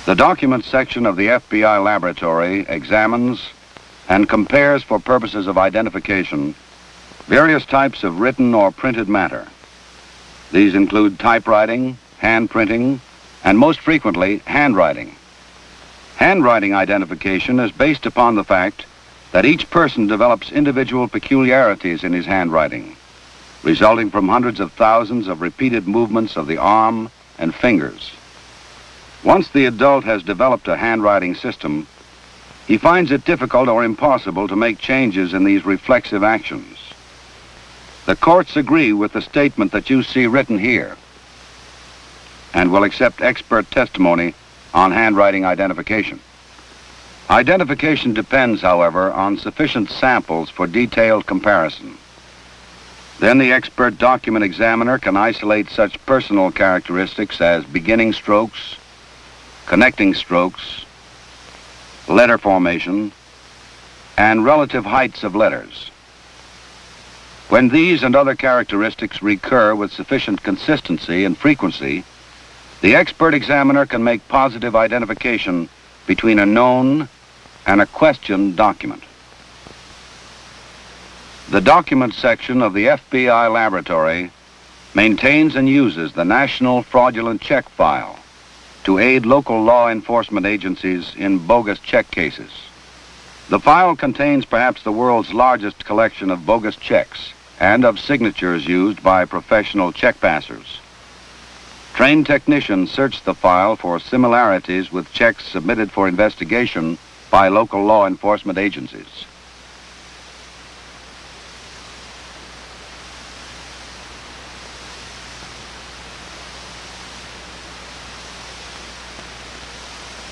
The documents section of the FBI laboratory examines and compares for purposes of identification various types of written or printed matter. These include typewriting, hand printing, and most frequently, handwriting. Handwriting identification is based upon the fact that each person develops individual peculiarities in his handwriting, resulting from hundreds of thousands of repeated movements of the arm and fingers. Once the adult has developed a handwriting system, he finds it difficult or impossible to make changes in these reflexive actions. The courts agree with the statement that you see written here and will accept expert testimony on handwriting identification. Identification depends, however, on sufficient samples for detailed comparison. Then the expert document examiner can isolate such personal characteristics as beginning strokes, connecting strokes, letter formation, and relative heights of letters. When these and other characteristics recur with sufficient consistency and frequency, the expert examiner can make positive identification between a known and a questioned document. The documents section of the FBI laboratory maintains and uses the National Fraudulent Check File to aid local law enforcement agencies in bogus check cases. The file contains perhaps the world's largest collection of bogus checks and of signatures used by professional check passers. Trained technicians search the file for similarities with checks submitted for investigation by local law enforcement agencies.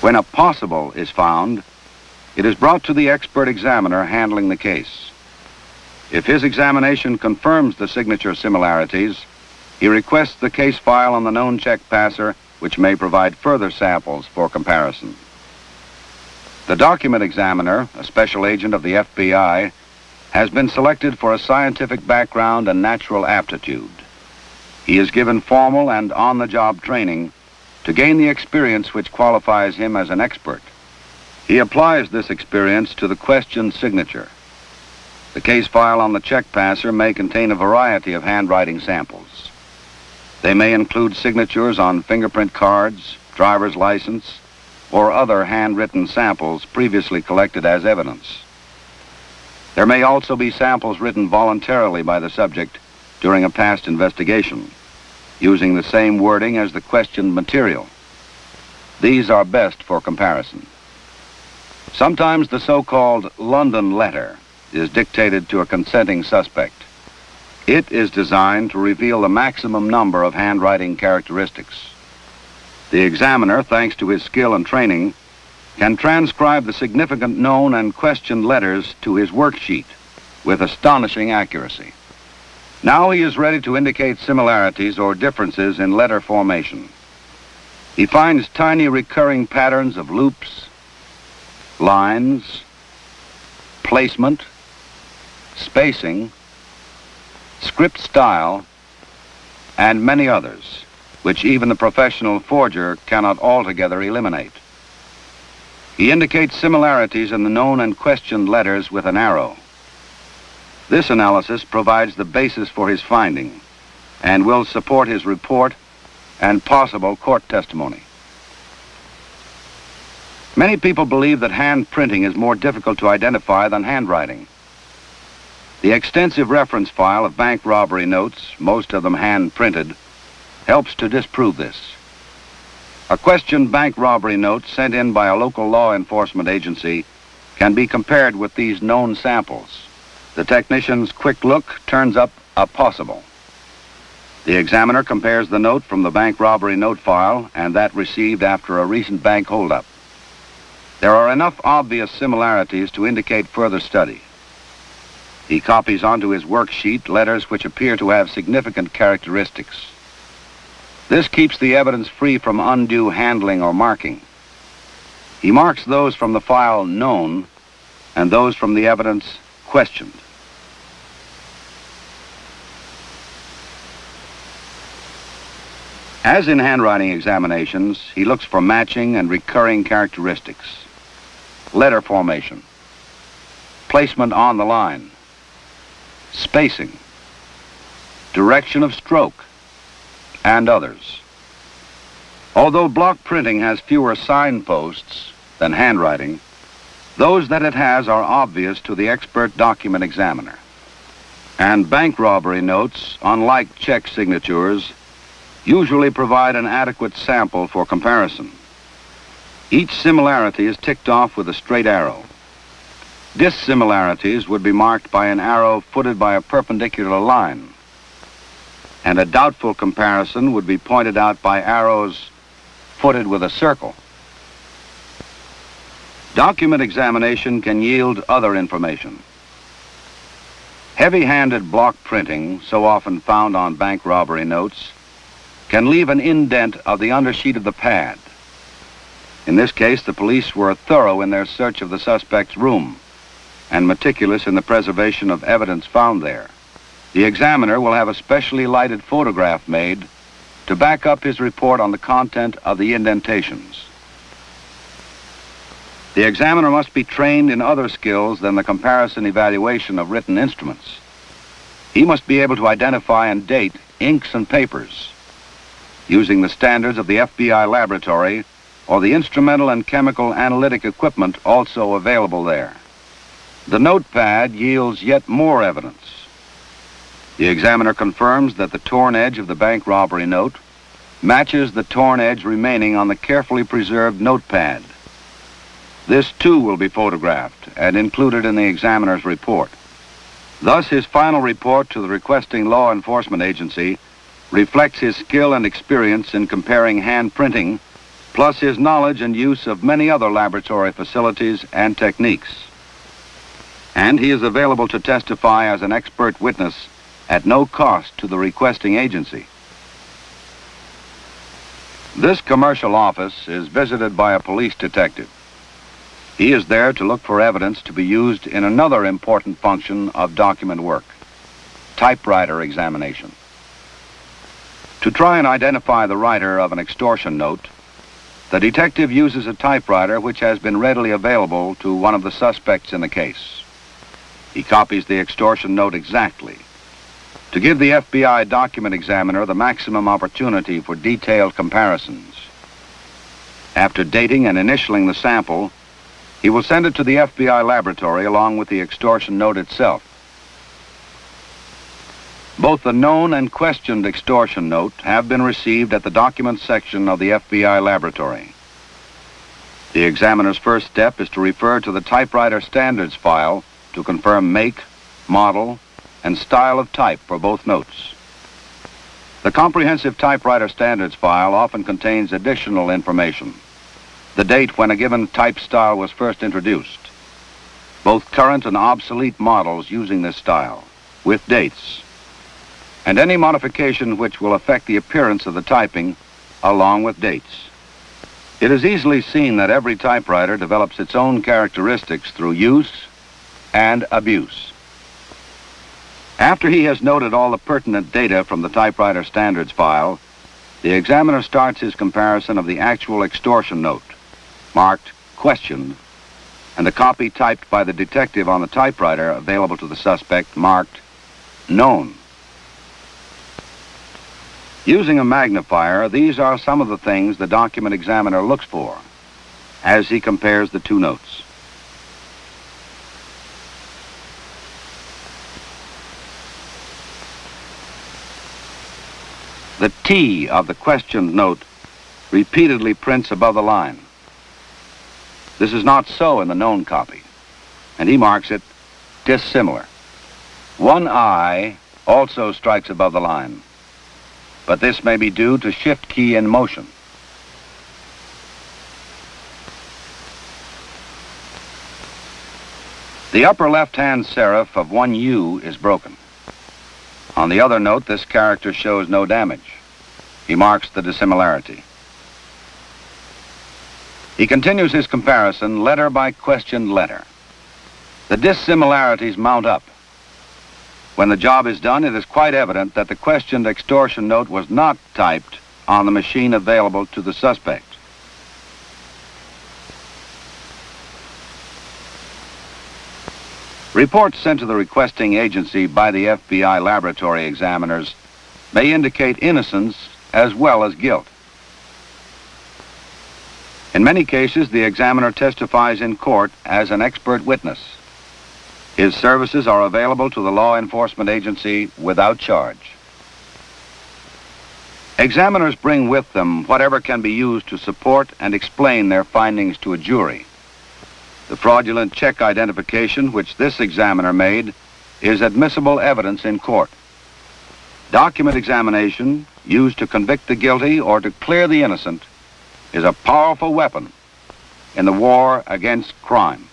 When a possible is found, it is brought to the expert examiner handling the case. If his examination confirms the signature similarities, he requests the case file on the known check passer, which may provide further samples for comparison. The document examiner, a special agent of the FBI, has been selected for a scientific background and natural aptitude. He is given formal and on-the-job training to gain the experience which qualifies him as an expert. He applies this experience to the questioned signature. The case file on the check passer may contain a variety of handwriting samples. They may include signatures on fingerprint cards, driver's license, or other handwritten samples previously collected as evidence. There may also be samples written voluntarily by the subject during a past investigation, using the same wording as the questioned material. These are best for comparison. Sometimes the so-called London letter is dictated to a consenting suspect. It is designed to reveal the maximum number of handwriting characteristics. The examiner, thanks to his skill and training, can transcribe the significant known and questioned letters to his worksheet with astonishing accuracy. Now he is ready to indicate similarities or differences in letter formation. He finds tiny recurring patterns of loops, lines, placement, spacing, script style, and many others, which even the professional forger cannot altogether eliminate. He indicates similarities in the known and questioned letters with an arrow. This analysis provides the basis for his finding and will support his report and possible court testimony. Many people believe that hand printing is more difficult to identify than handwriting. The extensive reference file of bank robbery notes, most of them hand-printed, helps to disprove this. A questioned bank robbery note sent in by a local law enforcement agency can be compared with these known samples. The technician's quick look turns up a possible. The examiner compares the note from the bank robbery note file and that received after a recent bank holdup. There are enough obvious similarities to indicate further study. He copies onto his worksheet letters which appear to have significant characteristics. This keeps the evidence free from undue handling or marking. He marks those from the file known and those from the evidence questioned. As in handwriting examinations, he looks for matching and recurring characteristics. Letter formation, placement on the line, spacing, direction of stroke, and others. Although block printing has fewer signposts than handwriting, those that it has are obvious to the expert document examiner. And bank robbery notes, unlike check signatures, usually provide an adequate sample for comparison. Each similarity is ticked off with a straight arrow. Dissimilarities would be marked by an arrow footed by a perpendicular line, and a doubtful comparison would be pointed out by arrows footed with a circle. Document examination can yield other information. Heavy-handed block printing, so often found on bank robbery notes, can leave an indent of the undersheet of the pad. In this case, the police were thorough in their search of the suspect's room and meticulous in the preservation of evidence found there. The examiner will have a specially lighted photograph made to back up his report on the content of the indentations. The examiner must be trained in other skills than the comparison evaluation of written instruments. He must be able to identify and date inks and papers using the standards of the FBI laboratory or the instrumental and chemical analytic equipment also available there. The notepad yields yet more evidence. The examiner confirms that the torn edge of the bank robbery note matches the torn edge remaining on the carefully preserved notepad. This too will be photographed and included in the examiner's report. Thus, his final report to the requesting law enforcement agency reflects his skill and experience in comparing hand printing, plus his knowledge and use of many other laboratory facilities and techniques. And he is available to testify as an expert witness at no cost to the requesting agency. This commercial office is visited by a police detective. He is there to look for evidence to be used in another important function of document work, typewriter examination. To try and identify the writer of an extortion note, the detective uses a typewriter which has been readily available to one of the suspects in the case. He copies the extortion note exactly to give the FBI document examiner the maximum opportunity for detailed comparisons. After dating and initialing the sample, he will send it to the FBI laboratory along with the extortion note itself. Both the known and questioned extortion note have been received at the documents section of the FBI laboratory. The examiner's first step is to refer to the typewriter standards file to confirm make, model, and style of type for both notes. The comprehensive typewriter standards file often contains additional information: the date when a given type style was first introduced, both current and obsolete models using this style, with dates, and any modification which will affect the appearance of the typing, along with dates. It is easily seen that every typewriter develops its own characteristics through use and abuse. After he has noted all the pertinent data from the typewriter standards file, the examiner starts his comparison of the actual extortion note, marked questioned, and the copy typed by the detective on the typewriter available to the suspect marked known. Using a magnifier, these are some of the things the document examiner looks for as he compares the two notes. The T of the questioned note repeatedly prints above the line. This is not so in the known copy, and he marks it dissimilar. One I also strikes above the line, but this may be due to shift key in motion. The upper left-hand serif of one U is broken. On the other note, this character shows no damage. He marks the dissimilarity. He continues his comparison letter by questioned letter. The dissimilarities mount up. When the job is done, it is quite evident that the questioned extortion note was not typed on the machine available to the suspect. Reports sent to the requesting agency by the FBI laboratory examiners may indicate innocence as well as guilt. In many cases, the examiner testifies in court as an expert witness. His services are available to the law enforcement agency without charge. Examiners bring with them whatever can be used to support and explain their findings to a jury. The fraudulent check identification which this examiner made is admissible evidence in court. Document examination, used to convict the guilty or to clear the innocent, is a powerful weapon in the war against crime.